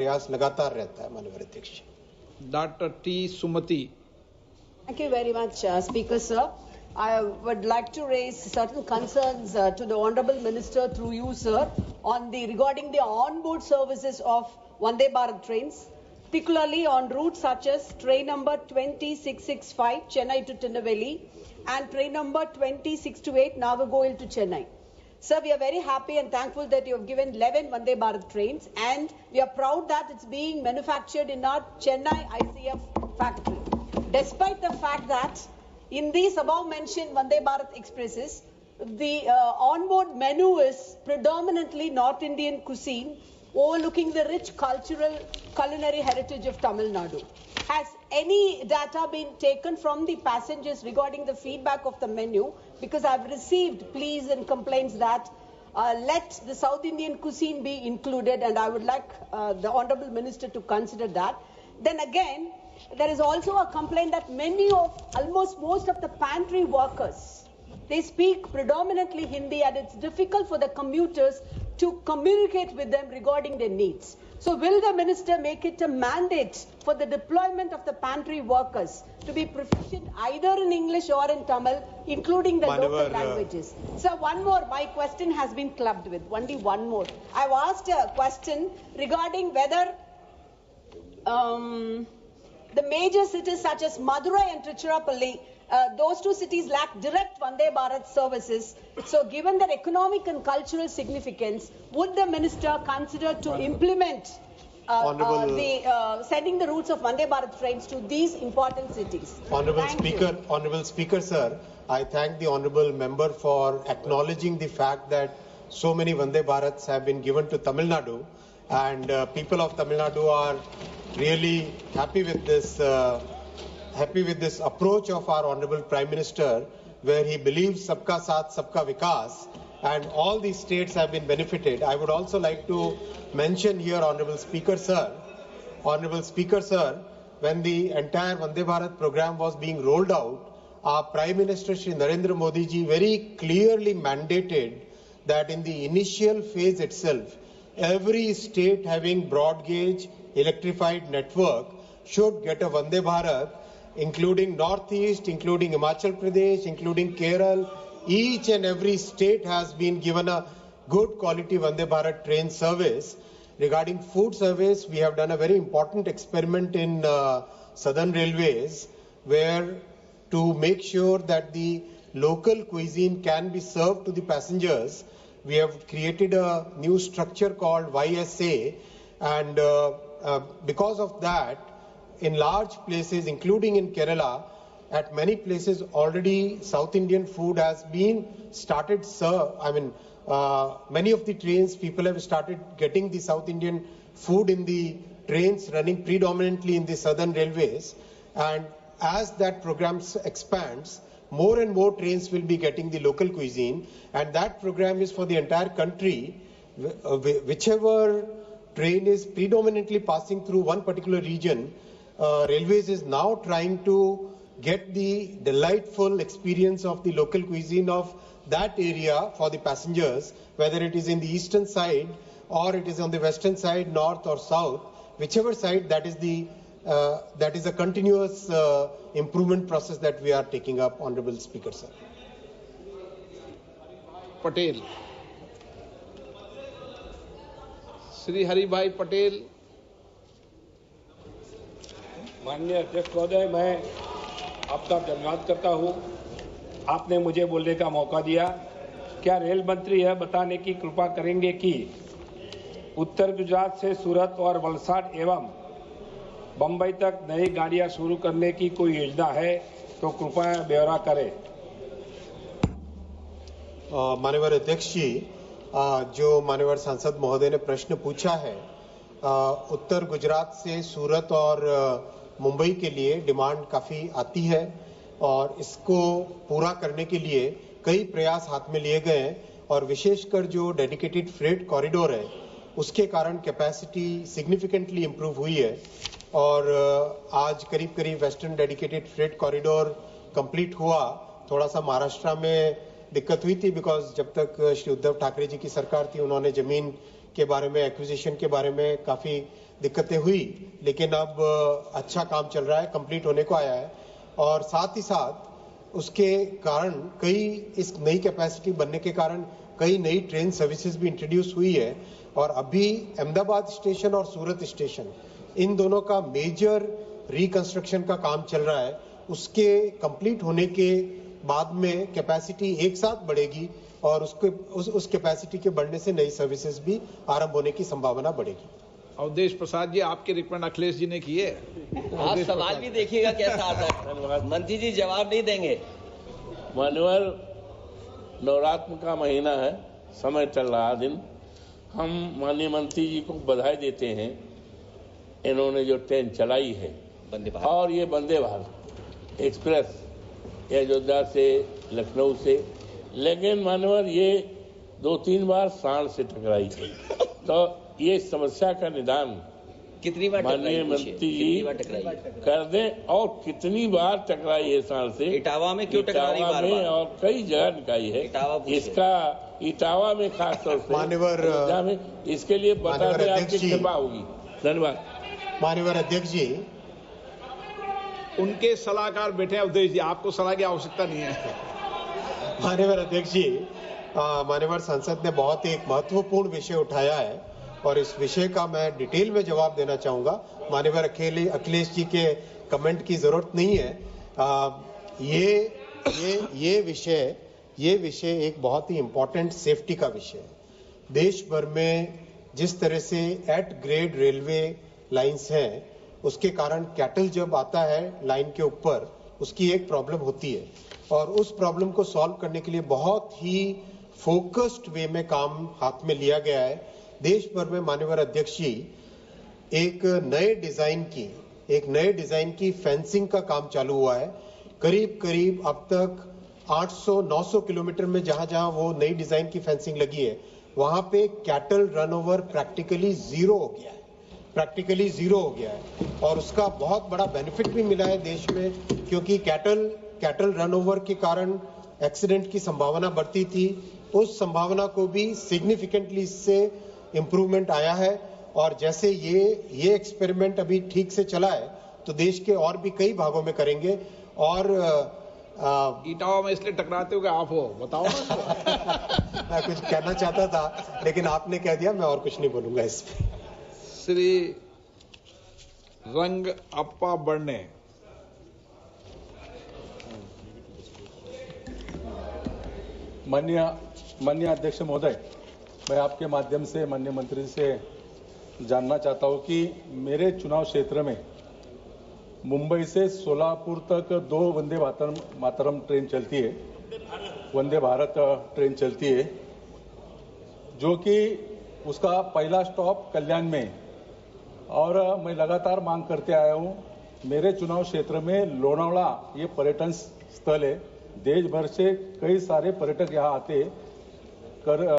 प्रयास लगातार रहता है माननीय अध्यक्ष। Dr. T. Sumati. Thank you very much, Speaker Sir. I would like to raise certain concerns to the Honourable Minister through you, sir, on regarding the onboard services of Vande Bharat trains, particularly on routes such as train number 20665 Chennai to Tirunelveli and train number 20628 Nagarcoil to Chennai. Sir, we are very happy and thankful that you have given 11 Vande Bharat trains, and we are proud that it's being manufactured in our Chennai ICF factory. Despite the fact that in these above mentioned Vande Bharat expresses, the onboard menu is predominantly North Indian cuisine, overlooking the rich culinary heritage of Tamil Nadu. Has any data been taken from the passengers regarding the feedback of the menu? Because I've received pleas and complaints that let the South Indian cuisine be included, and I would like the Honourable Minister to consider that. Then again, there is also a complaint that most of the pantry workers, they speak predominantly Hindi, and it's difficult for the commuters to communicate with them regarding their needs. So will the minister make it a mandate for the deployment of the pantry workers to be proficient either in English or in Tamil, including the local languages? So one more, my question has been clubbed with, only one more. I've asked a question regarding whether the major cities such as Madurai and Tiruchirappalli, those two cities lack direct Vande Bharat services. So given their economic and cultural significance, would the minister consider to implement sending the routes of Vande Bharat trains to these important cities? Honourable Speaker, sir, I thank the Honourable Member for acknowledging the fact that so many Vande Bharats have been given to Tamil Nadu, and people of Tamil Nadu are really happy with this approach of our Honourable Prime Minister, where he believes Sabka Saath, Sabka Vikas, and all these states have been benefited. I would also like to mention here, Honourable Speaker, sir, when the entire Vande Bharat program was being rolled out, our Prime Minister Shri Narendra Modi ji very clearly mandated that in the initial phase itself, every state having broad gauge electrified network should get a Vande Bharat, including Northeast, including Himachal Pradesh, including Kerala. Each and every state has been given a good quality Vande Bharat train service. Regarding food service, we have done a very important experiment in Southern Railways, where to make sure that the local cuisine can be served to the passengers, we have created a new structure called YSA, and because of that, in large places, including in Kerala, at many places already South Indian food has been started served. I mean, many of the trains, people have started getting the South Indian food in the trains running predominantly in the Southern Railways. And as that program expands, more and more trains will be getting the local cuisine. And that program is for the entire country. Whichever train is predominantly passing through one particular region, Railways is now trying to get the delightful experience of the local cuisine of that area for the passengers, whether it is in the eastern side or it is on the western side, north or south, whichever side, that is a continuous improvement process that we are taking up, Honourable Speaker, sir. Patel. Shri Haribhai Patel. माननीय अध्यक्ष महोदय, मैं आपका धन्यवाद करता हूं। आपने मुझे बोलने का मौका दिया। क्या रेल मंत्री यह बताने की कृपा करेंगे कि उत्तर गुजरात से सूरत और वलसाड एवं बंबई तक नई गाड़ियां शुरू करने की कोई योजना है तो कृपया ब्यौरा करें। माननीय अध्यक्ष जी, जो माननीय सांसद महोदय ने प्रश्न पूछा है, उत्तर गुजरात से सूरत और मुंबई के लिए डिमांड काफ़ी आती है और इसको पूरा करने के लिए कई प्रयास हाथ में लिए गए हैं, और विशेषकर जो डेडिकेटेड फ्रेट कॉरिडोर है उसके कारण कैपेसिटी सिग्निफिकेंटली इम्प्रूव हुई है। और आज करीब करीब western dedicated freight corridor complete हुआ। थोड़ा सा महाराष्ट्र में दिक्कत हुई थी, बिकॉज जब तक श्री उद्धव ठाकरे जी की सरकार थी उन्होंने जमीन के बारे में, एक्विजिशन के बारे में काफ़ी दिक्कतें हुई, लेकिन अब अच्छा काम चल रहा है, कंप्लीट होने को आया है। और साथ ही साथ उसके कारण कई इस नई कैपेसिटी बनने के कारण कई नई ट्रेन सर्विसेज भी इंट्रोड्यूस हुई है। और अभी अहमदाबाद स्टेशन और सूरत स्टेशन, इन दोनों का मेजर रिकंस्ट्रक्शन का काम चल रहा है। उसके कंप्लीट होने के बाद में कैपेसिटी एक साथ बढ़ेगी और उस कैपेसिटी के बढ़ने से नई सर्विसेज भी आरंभ होने की संभावना बढ़ेगी। अवधेश प्रसाद जी, आपके रिकमेंड अखिलेश जी ने किए। आज सवाल भी देखिएगा कैसा आता है, मंत्री जी जवाब नहीं देंगे। मान्यवर, नवरात्र का महीना है, समय चल रहा दिन। हम माननीय मंत्री जी को बधाई देते हैं, इन्होंने जो ट्रेन चलाई है वंदे भारत, और ये वंदे भारत एक्सप्रेस अयोध्या से लखनऊ से, लेकिन मान्यवर ये 2-3 बार सांड से टकराई है। तो ये समस्या का निदान कितनी बार माननीय मंत्री जी कर दें, और कितनी बार टकराई है सांड से। इटावा में क्यों टकराई बार बार? और कई जगह टकराई है इसका, इटावा में खासतौर से मान्यवर में, इसके लिए बता दें, आपकी कृपा होगी। धन्यवाद। माननीय अध्यक्ष जी, उनके सलाहकार बैठे हैं अवधेश जी, आपको सलाह की आवश्यकता नहीं है। माननीय अध्यक्ष जी, माननीय संसद ने बहुत ही एक महत्वपूर्ण विषय उठाया है और इस विषय का मैं डिटेल में जवाब देना चाहूंगा। माननीय अखिलेश जी के कमेंट की जरूरत नहीं है। ये विषय एक बहुत ही इंपॉर्टेंट सेफ्टी का विषय है। देश भर में जिस तरह से एट ग्रेड रेलवे लाइंस हैं, उसके कारण कैटल जब आता है लाइन के ऊपर, उसकी एक प्रॉब्लम होती है और उस प्रॉब्लम को सॉल्व करने के लिए बहुत ही फोकस्ड वे में काम हाथ में लिया गया है। देश भर में माननीय अध्यक्ष जी एक नए डिजाइन की फेंसिंग का काम चालू हुआ है। करीब अब तक 800-900 किलोमीटर में जहां वो नई डिजाइन की फेंसिंग लगी है, वहां पे cattle run over practically zero हो गया है और उसका बहुत बड़ा बेनिफिट भी मिला है देश में, क्योंकि कैटल रन ओवर के कारण एक्सीडेंट की संभावना बढ़ती थी। उस संभावना को भी सिग्निफिकेंटली इससे इंप्रूवमेंट आया है और जैसे ये एक्सपेरिमेंट अभी ठीक से चला है तो देश के और भी कई भागों में करेंगे। और इटावा में इसलिए टकराते हो कि आप हो, बताओ ना। मैं कुछ कहना चाहता था लेकिन आपने कह दिया, मैं और कुछ नहीं बोलूंगा इस पे। श्री रंग अप्पा बढ़ने। माननीय अध्यक्ष महोदय, मैं आपके माध्यम से माननीय मंत्री से जानना चाहता हूं कि मेरे चुनाव क्षेत्र में मुंबई से सोलापुर तक 2 वंदे मातरम ट्रेन चलती है, वंदे भारत ट्रेन चलती है, जो कि उसका पहला स्टॉप कल्याण में। और मैं लगातार मांग करते आया हूं, मेरे चुनाव क्षेत्र में लोनावला ये पर्यटन स्थल है, देश भर से कई सारे पर्यटक यहाँ आते कर